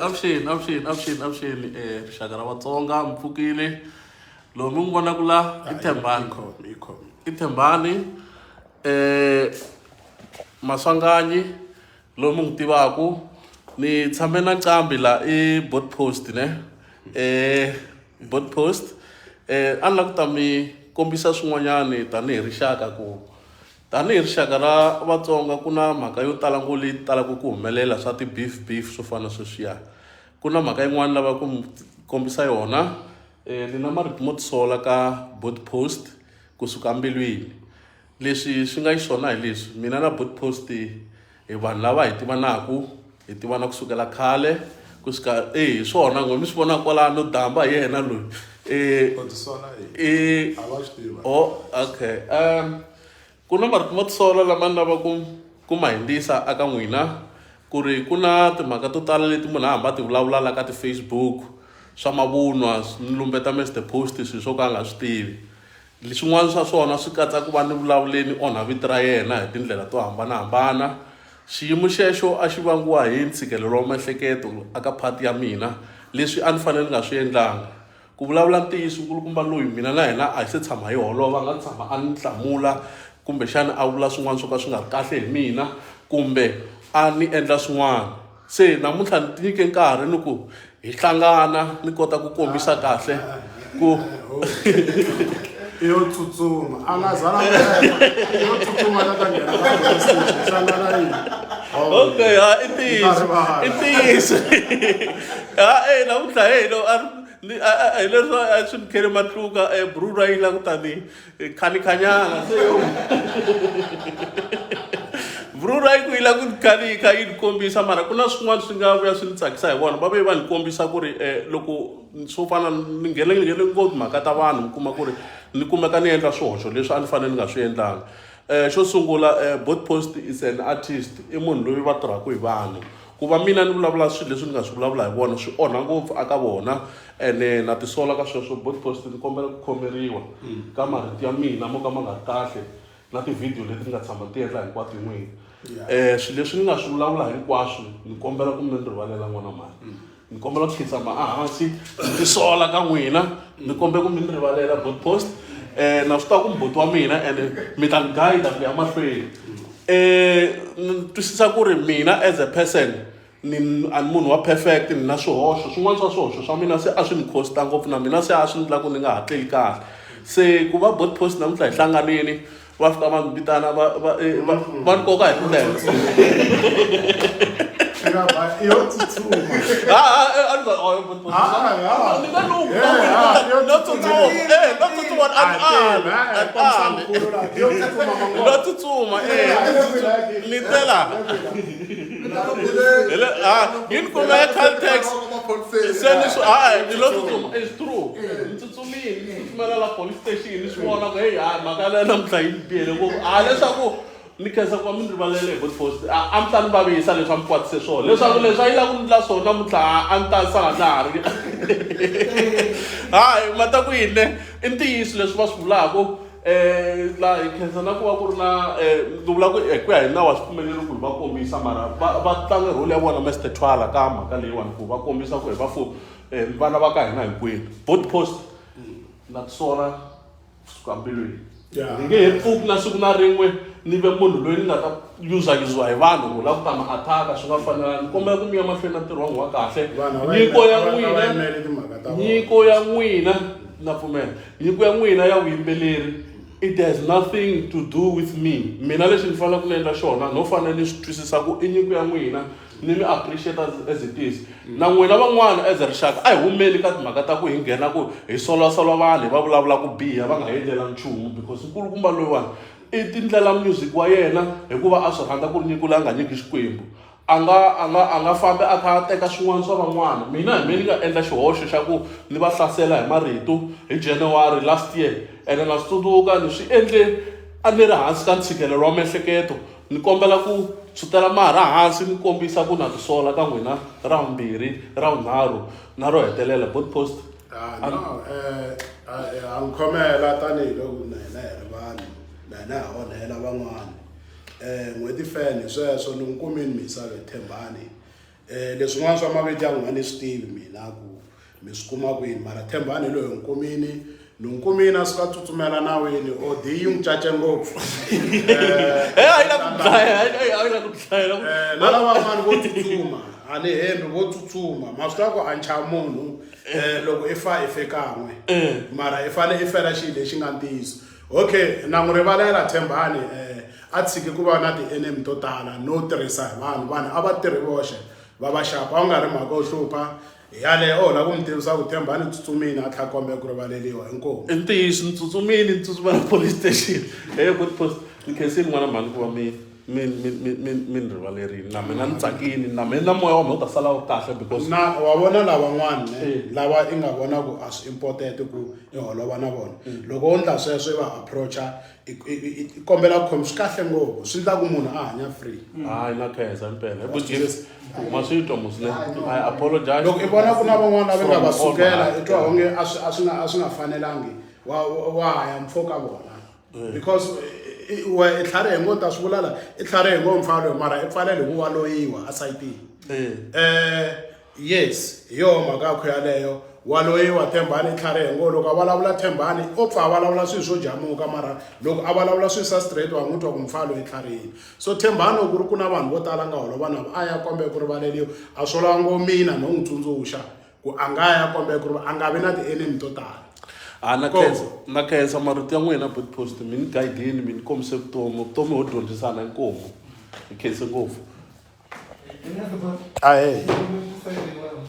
Avuxeni rixaka ra Vatsonga mpfukile lomu mi vona ku la i Thembani Maswanganyi lomu ngi tivaku ni tshame na Ncambi la i board post ne board post a ni la ku ta mi kombisa swin'wanyani tanihi rixaka ku tanihi rixaka ra Vatsonga ku na mhaka yo tala ngo leyi talaku ku humelela swa ti beef swo fana sweswiya ku na mhaka yin'wana lava ku kombisa yona ni na marito mo tisola ka board post kusuka mbilwini leswi swi nga xiswona hi leswi mina na board post hi vanhu lava hi tivana kusukela khale kusuka hi swona ngo mi swi vona kwalano Damba hi yena loyi okay ku na marito mo tisola lama ni lava ku ma hindzisa aka n'wina ku ri ku na timhaka to tala leti munhu a hamba ti vulavulala ka ti-Facebook swa mavunwa ni lumbeta Mr Post swilo swo ka a nga swi tivi swin'wana swa swona swi katsa ku va ni vulavuleni onha vito ra yena hi tindlela to hambanahambana xiyimo xexo a xi vangiwa hi ntshikelelo wa miehleketo aka phati ya mina leswi a ni fanele ni nga swi endlanga ku vulavula ntiyiso nkulukumba loyi mina na yena a hi se tshama hi holova a nga tshama a ni hlamula kumbe xana a vula swin'wana swo ka swi nga ri kahle hi mina kumbe a ni endla swin'wana se namuntlha ni tinyike nkarhi ni ku hi hlangana ni kota ku kombisa kahle ku yo tsutsuma a nga zala yo tsutsuma na ka nghena hlangana yini okay i ntiyiso namuntlha hi leswo a swi ni kheri matluka brura yi la ku tani khanikhanyana se brura yi ku yi la ku khani kha yi ni kombisa mara ku na swin'wana swi nga vuya swi ni tsakisa hi vona va ve va ni kombisa ku ri loko swo fana ni nghene ngopfu mhaka ta vanhu mi kuma ku ri ni kumeka ni endla swihoxo leswi a ni fanele ni nga swi endlanga xo sungula board post is an artist i munhu loyi va tirhaka hi vanhu ku va mina ni vulavula swilo leswi ni nga swi vulavula hi vona swi onha ngopfu aka vona ene na tisola ka sweswo board post ni kombela ku khomeriwa ka marito ya mina mo ka ma nga ri kahle na ti-video leti ni nga tshama ti endla hinkwato hi n'wina swilo leswi ni nga swi vulavula hinkwaswo ni kombela ku mi ni rivalela n'wana mali ni kombela ku khitsama ehansi ni tisola ka n'wina ni kombela ku mi ni rivalela board post na swi tiva ku mbhoti wa mina ene mi ta ni guide ku ya mahlweni ni twisisa ku ri mina as a person ni munhu wa perfect ni na swihoxo swin'wana swa swihoxo swa mina se a swi ni costa ngopfu na mina se a swi endla ku ni nga hatleli kahle se ku va board post namuntlha hi hlanganini va fika va ni vitana va ni koka hi tindlela yo tsutsuma no tsutsuma litela yini kuma ya caltex seni ni lo tsutsuma is true ni tsutsumile ni tsutsumela la police station ni swi vona ku hey mhaka leyi namuntlha yi bihele ngopfu leswaku ni khensa ku va mi ni rivalele hi board post a mi ta ni vavisa leswi a mi kwatise swona leswaku leswi a yi lava ku ndla swona namuntlha a ni ta sala na ha ri hayi mata ku yini i ntiyiso leswi va swi vulaku laha hi khensa na ku va ku ri na ni vula ku ku ya hi nawu wa swipfumeleli ku hi va kombisa mara va tlanga role ya vona Mr Twala ka mhaka leyiwani ku va kombisa ku hi vana va ka hina hinkwenu board post na tisola kusuka mbilwini ni nge he pfuki na siku na rin'we ni ve munhu loyi ni nga ta yuzayiziwa hi vanhu ku lava ku ta ma athaka swi nga fanela ni kombela ku mi ya mahlweni na ntirho wangu wa kahle nyiko ya n'wina na pfumela nyiko ya n'wina ya vuyimbeleri it has nothing to do with me mina leswi ni fanele ku ni endla xona no fanele ni swi twisisa ku i nyiko ya n'wina ni mi appreciate as it is na n'wina van'wana as a rixaka a hi humeli ka timhaka ta ku hi nghena ku hi solwasolwa vanhu va vulavula ku biha va nga hi endlela nchumu because nkulukumba loyiwani i tindlela music wa yena hikuva a swi rhandza ku ri nyiko leyi a nga nyiki xikwembu a nga fambi a kha a teka swin'wana swa van'wana mina hi me ni nga endla xihoxo xa ku ni va hlasela hi marito hi January last year ene na swi tsundzuka ni swi endle a ni ri hansi ka ntshikelelo wa miehleketo ni kombela ku sutela mahara hansi ni kombisa ku na tisola ka n'wina ra vumbirhi ra vunharhu na ro hetelela board post a ni khomela tanihiloko na hina hi ri vanhu na hina ha onhela van'wana n'hweti fene sweswo ni n'wi kumini Misave Thembani leswin'wana swa mavito ya n'wina ni swi tivi mina ku mi swi kuma kwini mara Thembani loyi nkumini nonkumini a suka tsutsumela nawini odi yi n'wi cace ngopfu na lava vanhu vo tsutsuma a ni hembi vo tsutsuma ma swi tiva ku a ncha munhu loko i fe kan'we mara i fane i fela xilo lexi nga ntiyiso okay na n'wi rivalela Thembani a tshiki ku va na ti-enemy to tala no tirhisa hi vanhu a va tirhi voxe va va xapa a wu nga ri mhaka wo hlupha yaleyo la ku mi tivisa ku Thembani tsutsumini a tlha kombela ku rivaleliwa inkomu i ntiyiso ni tsutsumela police station good post ni khensini n'wana mhani ku va mi ni rivalerini na mina ni tsakini na mina moya wa mina u ta sala wu kahle because na wa vona lavan'wana lava i nga vona ku a swi important ku i holova na vona loko u ndla sweswo i va approacha i kombela ku khomi swi kahle ngopfu swi endla ku munhu a hanya free hayi na khensa impela ma swi twa muslim I apologize loko i vona ku na van'wana lava nga va sukela i twa onge a swi nga fanelangi wa haya mpfhuka vona because we i tlhari hi ngo ta swi vula la i tlhari hi ngo mfalo mara i pfalele ku wa loyiwa a sayitini yes hi yo mhaka yakho yaleyo wa loyiwa Thembani i tlhari hi ngo loko a vulavula Thembani o pfa a vulavula swilo swo jamuka mara loko a vulavula swilo swa straight wa n'wi twa ku mfalo i tlharini so Thembani ku ri ku na vanhu vo tala nga holova na a ya kombela ku rivaleliwa a swo lava ngo mina no n'wi tsundzuxa ku a nga ya kombela ku a nga vi na ti-enemy to tala na khensa marito ya n'wina Bidpost mi ni guidini mi ni kombise vutomi ho dyondzisana inkomu hi khense ngopfu